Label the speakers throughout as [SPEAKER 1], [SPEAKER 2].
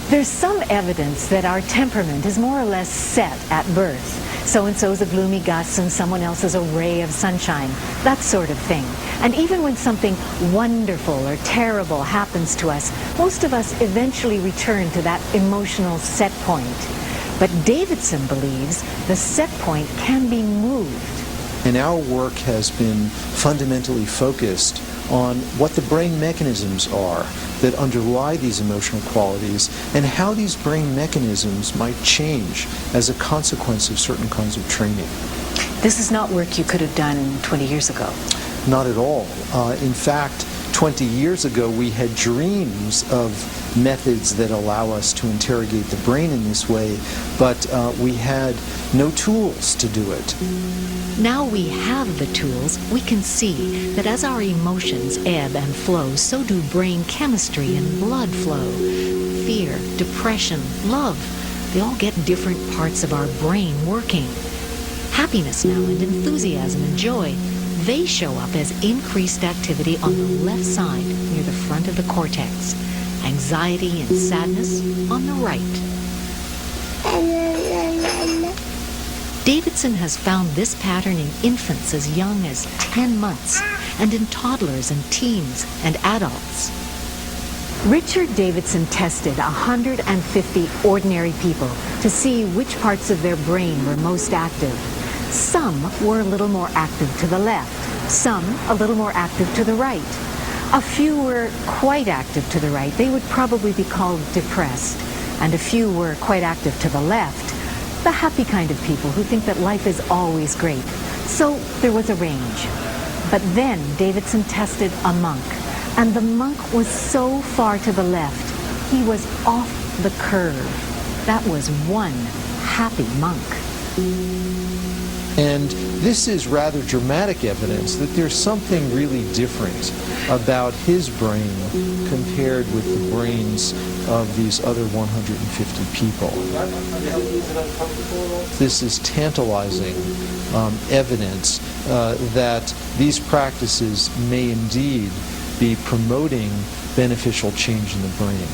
[SPEAKER 1] There's some evidence that our temperament is more or less set at birth. So-and-so's a gloomy Gus and someone else is a ray of sunshine, that sort of thing. And even when something wonderful or terrible happens to us, most of us eventually return to that emotional set point. But Davidson believes the set point can be moved.
[SPEAKER 2] And our work has been fundamentally focused on what the brain mechanisms are that underlie these emotional qualities and how these brain mechanisms might change as a consequence of certain kinds of training.
[SPEAKER 1] This is not work you could have done 20 years ago.
[SPEAKER 2] Not at all. In fact, 20 years ago we had dreams of methods that allow us to interrogate the brain in this way, but we had no tools to do it.
[SPEAKER 1] Now we have the tools, we can see that as our emotions ebb and flow, so do brain chemistry and blood flow. Fear, depression, love, they all get different parts of our brain working. Happiness now and enthusiasm and joy, they show up as increased activity on the left side near the front of the cortex. Anxiety and sadness on the right. Davidson has found this pattern in infants as young as 10 months and in toddlers and teens and adults. Richard Davidson tested 150 ordinary people to see which parts of their brain were most active. Some were a little more active to the left, some a little more active to the right. A few were quite active to the right. They would probably be called depressed. And a few were quite active to the left. The happy kind of people who think that life is always great. So there was a range. But then Davidson tested a monk, and the monk was so far to the left, he was off the curve. That was one happy monk.
[SPEAKER 2] And this is rather dramatic evidence that there's something really different about his brain compared with the brains of these other 150 people. This is tantalizing evidence that these practices may indeed be promoting beneficial change in the brain.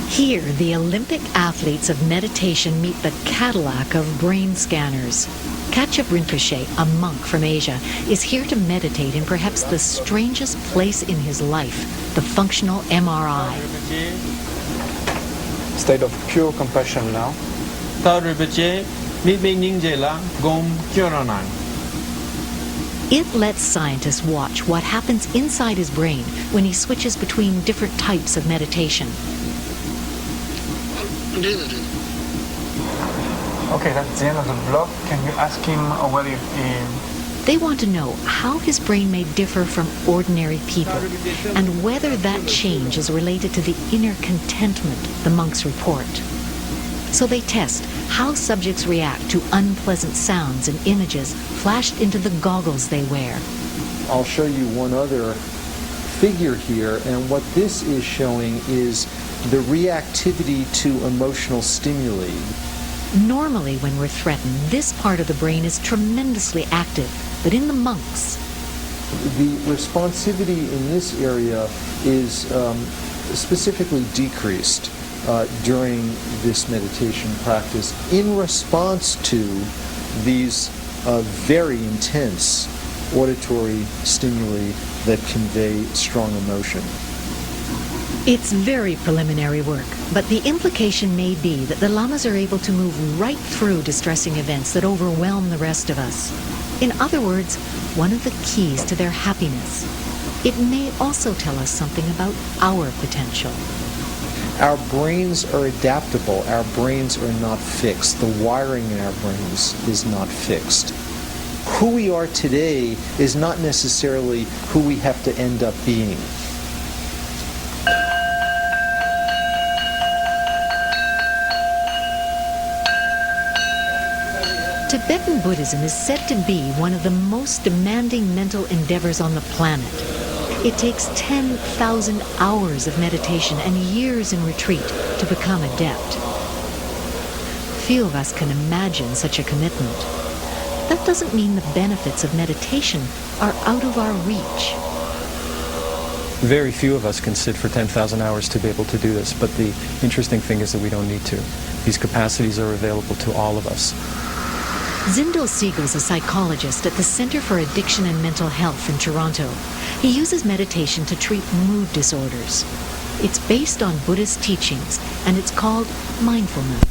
[SPEAKER 1] Here, the Olympic athletes of meditation meet the Cadillac of brain scanners. Khachab Rinpoche, a monk from Asia, is here to meditate in perhaps the strangest place in his life, the functional MRI.
[SPEAKER 3] State of pure compassion now.
[SPEAKER 1] It lets scientists watch what happens inside his brain when he switches between different types of meditation.
[SPEAKER 3] Okay, that's the end of the block. Can you ask him whether he...
[SPEAKER 1] They want to know how his brain may differ from ordinary people and whether that change is related to the inner contentment the monks report. So they test how subjects react to unpleasant sounds and images flashed into the goggles they wear.
[SPEAKER 2] I'll show you one other figure here, and what this is showing is the reactivity to emotional stimuli.
[SPEAKER 1] Normally, when we're threatened, this part of the brain is tremendously active, but in the monks,
[SPEAKER 2] the responsivity in this area is specifically decreased during this meditation practice in response to these very intense auditory stimuli that convey strong emotion.
[SPEAKER 1] It's very preliminary work, but the implication may be that the lamas are able to move right through distressing events that overwhelm the rest of us. In other words, one of the keys to their happiness. It may also tell us something about our potential.
[SPEAKER 2] Our brains are adaptable. Our brains are not fixed. The wiring in our brains is not fixed. Who we are today is not necessarily who we have to end up being.
[SPEAKER 1] Tibetan Buddhism is said to be one of the most demanding mental endeavors on the planet. It takes 10,000 hours of meditation and years in retreat to become adept. Few of us can imagine such a commitment. That doesn't mean the benefits of meditation are out of our reach.
[SPEAKER 4] Very few of us can sit for 10,000 hours to be able to do this, but the interesting thing is that we don't need to. These capacities are available to all of us.
[SPEAKER 1] Zindel Siegel's a psychologist at the Center for Addiction and Mental Health in Toronto. He uses meditation to treat mood disorders. It's based on Buddhist teachings, and it's called mindfulness.